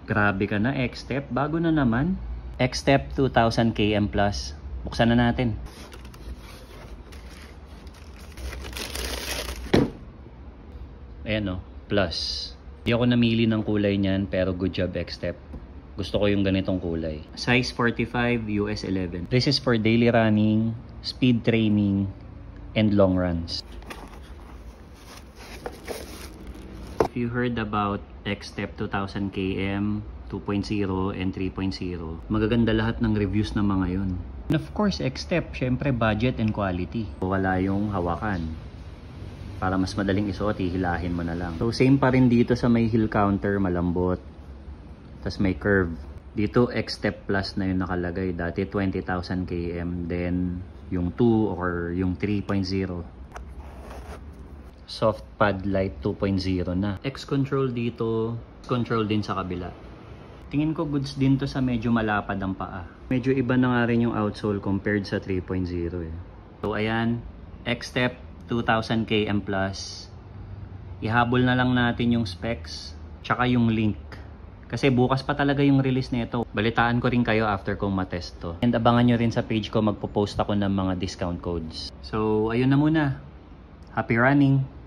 Grabe ka na, X-Step. Bago na naman. X-Step 2000 km plus. Buksan na natin. Ayan o, plus. Hindi ako namili ng kulay niyan, pero good job, X-Step. Gusto ko yung ganitong kulay. Size 45, US 11. This is for daily running, speed training, and long runs. If you heard about X-Step 2000 km, 2.0 and 3.0, magaganda lahat ng reviews ng mga yun. And of course, X-Step, syempre budget and quality. Wala yung hawakan. Para mas madaling isuot, hihilahin mo na lang. So same pa rin dito sa may heel counter, malambot. Tapos may curve. Dito X-Step Plus na yung nakalagay. Dati 20,000 km, then yung 2 or yung 3.0. Soft pad light 2.0 na. X-control dito, control din sa kabila. Tingin ko goods din to sa medyo malapad ang paa. Medyo iba na nga rin yung outsole compared sa 3.0 eh. So ayan, X-Step 2000 km plus. Ihabol na lang natin yung specs tsaka yung link. Kasi bukas pa talaga yung release nito. Balitaan ko rin kayo after kong matest to. And abangan nyo rin sa page ko, magpo-post ako ng mga discount codes. So ayun na muna. Happy running!